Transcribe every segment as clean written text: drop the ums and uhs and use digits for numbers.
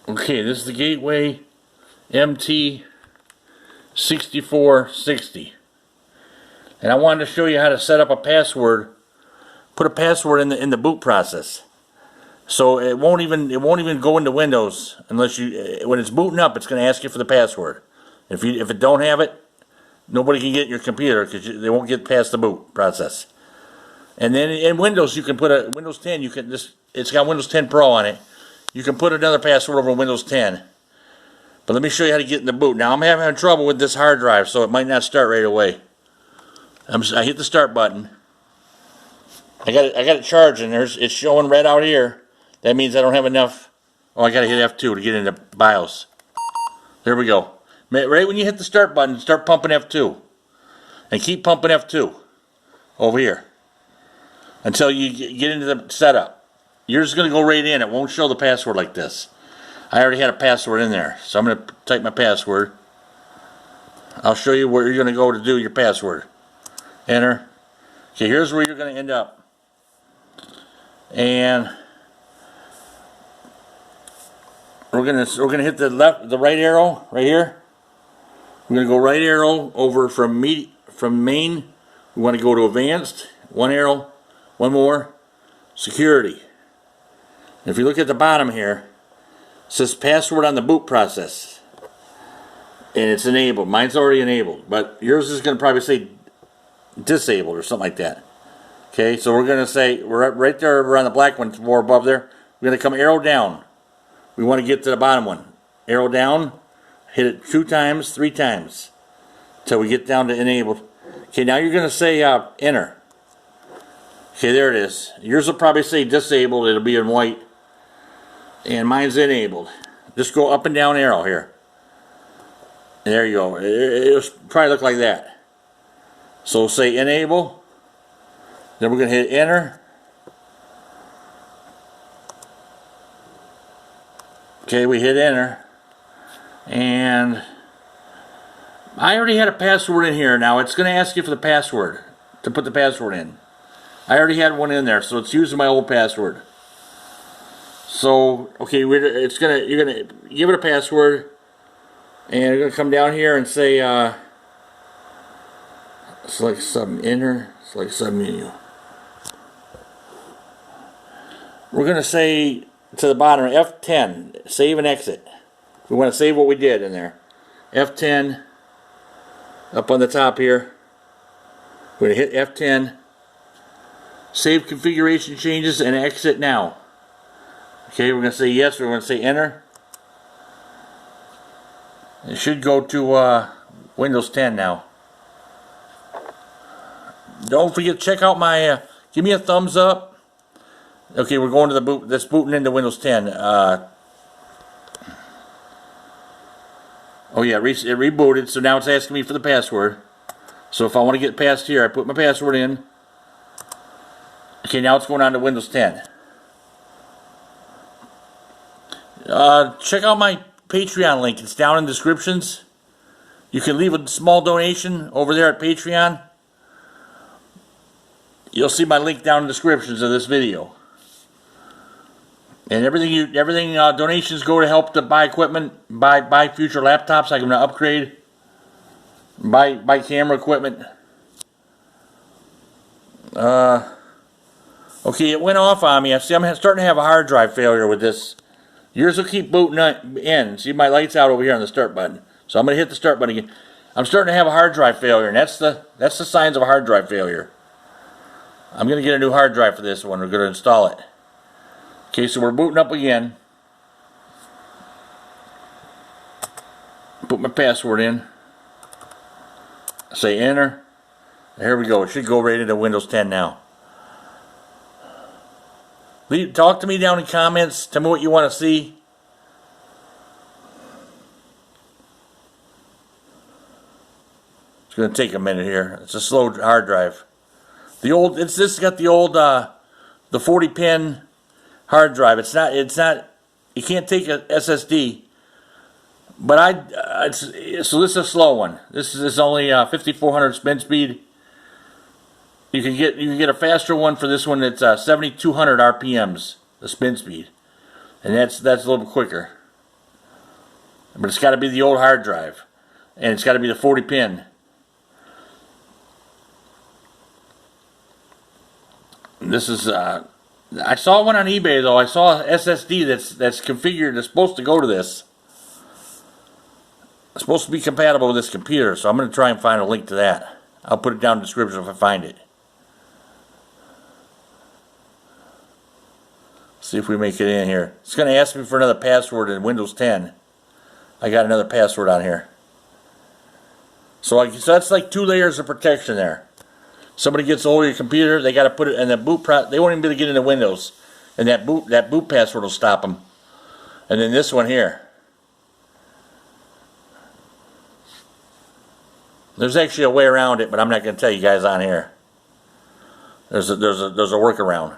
Okay, this is the Gateway MT6460. And I wanted to show you how to set up a password, put a password in the boot process. So it won't even go into Windows unless you, when it's booting up, it's going to ask you for the password. If it don't have it, nobody can get your computer because they won't get past the boot process. And then in Windows, you can put a Windows 10. You can just, it's got Windows 10 Pro on it. You can put another password over Windows 10. But let me show you how to get in the boot. Now I'm having trouble with this hard drive, so it might not start right away. I hit the start button. I got it charging. It's showing red out here. That means I don't have enough. Oh, I got to hit F2 to get into BIOS. There we go. Right when you hit the start button, start pumping F2. And keep pumping F2 over here until you get into the setup. You're just going to go right in. It won't show the password like this. I already had a password in there, so I'm going to type my password. I'll show you where you're going to go to do your password. Enter. Okay, here's where you're going to end up. And we're gonna hit the right arrow right here. We're gonna go right arrow over from main. We want to go to advanced. One arrow, one more. Security. If you look at the bottom here, it says password on the boot process, and it's enabled. Mine's already enabled, but yours is gonna probably say disabled or something like that. Okay, so we're gonna say we're right there around the black one, more above there. We're gonna come arrow down. We want to get to the bottom one. Arrow down, hit it 2 times, 3 times, until we get down to enabled. Okay, now you're going to say enter. Okay, there it is. Yours will probably say disabled. It'll be in white. And mine's enabled. Just go up and down arrow here. And there you go. It'll probably look like that. So say enable. Then we're going to hit enter. Okay, we hit enter, and I already had a password in here. Now it's going to ask you for the password to put the password in. I already had one in there, so it's using my old password. So okay, you're gonna give it a password, and you're gonna come down here and say select sub enter, select sub menu. We're gonna say to the bottom, F10, save and exit. We want to save what we did in there. F10, up on the top here. We're going to hit F10, save configuration changes, and exit now. Okay, we're going to say yes, we're going to say enter. It should go to Windows 10 now. Don't forget to check out my, give me a thumbs up. Okay, we're going to the boot. That's booting into Windows 10. Oh yeah, it rebooted. So now it's asking me for the password. So if I want to get past here, I put my password in. Okay, now it's going on to Windows 10. Check out my Patreon link. It's down in the descriptions. You can leave a small donation over there at Patreon. You'll see my link down in the descriptions of this video. And everything donations go to help to buy equipment, buy future laptops. I'm going to upgrade, buy camera equipment. Okay, it went off on me. See, I'm starting to have a hard drive failure with this. Yours will keep booting in. See, my light's out over here on the start button. So I'm going to hit the start button again. I'm starting to have a hard drive failure, and that's the signs of a hard drive failure. I'm going to get a new hard drive for this one. We're going to install it. Okay, so we're booting up again. Put my password in. Say enter. Here we go. It should go right into Windows 10 now. Talk to me down in comments. Tell me what you want to see. It's going to take a minute here. It's a slow hard drive. This has got the old the 40 pin hard drive. It's not. You can't take a SSD. But so this is a slow one. This is only 5400 spin speed. You can get a faster one for this one. It's 7200 RPMs the spin speed, and that's a little bit quicker. But it's got to be the old hard drive. And it's got to be the 40 pin. This is, I saw one on eBay though. I saw an SSD that's configured, that's supposed to go to this. It's supposed to be compatible with this computer, so I'm going to try and find a link to that. I'll put it down in the description if I find it. See if we make it in here. It's going to ask me for another password in Windows 10. I got another password on here. So that's like 2 layers of protection there. Somebody gets a hold of your computer, they got to put it in the boot. They won't even be able to get into Windows, and that boot password will stop them. And then this one here. There's actually a way around it, but I'm not going to tell you guys on here. There's a workaround.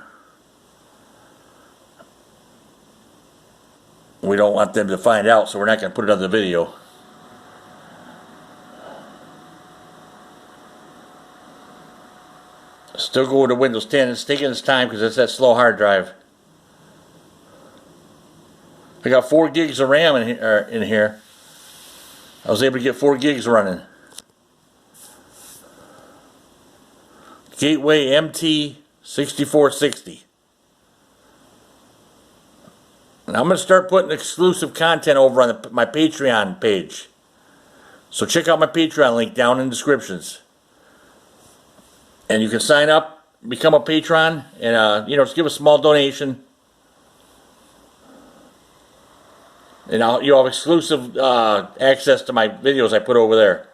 We don't want them to find out, so we're not going to put it on the video. Still going to Windows 10. It's taking its time because it's that slow hard drive. I got 4 gigs of RAM in here. I was able to get 4 gigs running. Gateway MT6460. And I'm going to start putting exclusive content over on my Patreon page. So check out my Patreon link down in the descriptions. And you can sign up, become a patron, and just give a small donation. And you'll have exclusive access to my videos I put over there.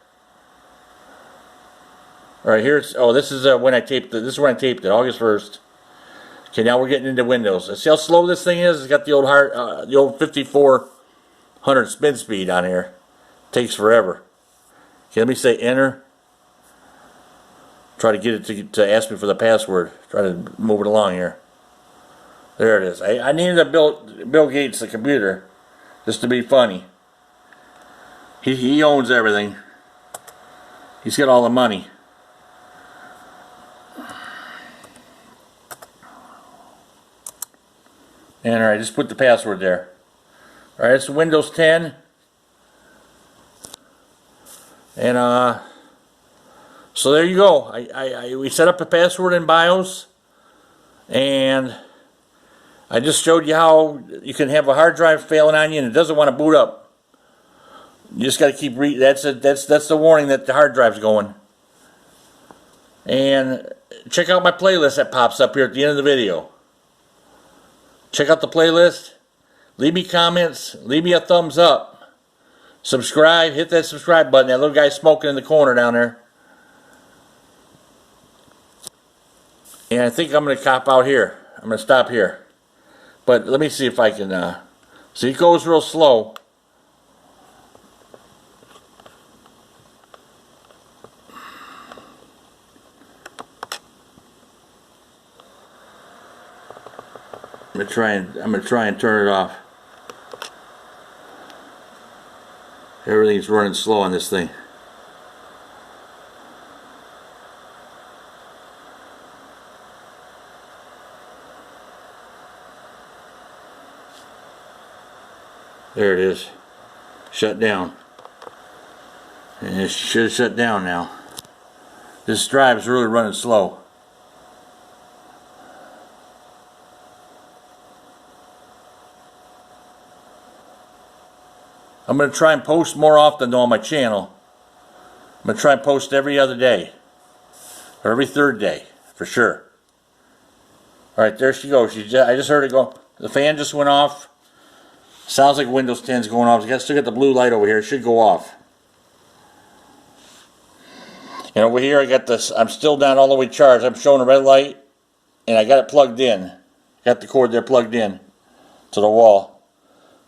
All right, here's this is when I taped it. This is when I taped it, August 1st. Okay, now we're getting into Windows. See how slow this thing is? It's got the old 5400 spin speed on here. Takes forever. Okay, let me say enter. Try to get it to ask me for the password. Try to move it along here. There it is. I needed a Bill Gates the computer just to be funny. He owns everything. He's got all the money. And alright, just put the password there. Alright, it's Windows 10. And so there you go. We set up a password in BIOS, and I just showed you how you can have a hard drive failing on you and it doesn't want to boot up. You just got to keep reading. That's the warning that the hard drive's going. And check out my playlist that pops up here at the end of the video. Check out the playlist. Leave me comments. Leave me a thumbs up. Subscribe. Hit that subscribe button. That little guy smoking in the corner down there. And I think I'm going to cop out here. I'm going to stop here. But let me see if I can... see, it goes real slow. I'm going to try and turn it off. Everything's running slow on this thing. There it is. Shut down. And it should shut down now. This drive is really running slow. I'm going to try and post more often though on my channel. I'm going to try and post every other day. Or every third day. For sure. Alright, there she goes. I just heard it go. The fan just went off. Sounds like Windows 10 is going off. I still got the blue light over here. It should go off. And over here I got this. I'm still down all the way charged. I'm showing a red light. And I got it plugged in. Got the cord there plugged in to the wall.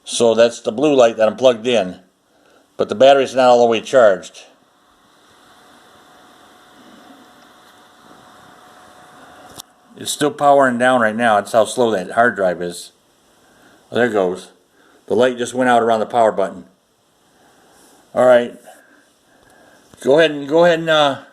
So that's the blue light that I'm plugged in. But the battery's not all the way charged. It's still powering down right now. That's how slow that hard drive is. Well, there it goes. The light just went out around the power button. Alright. Go ahead and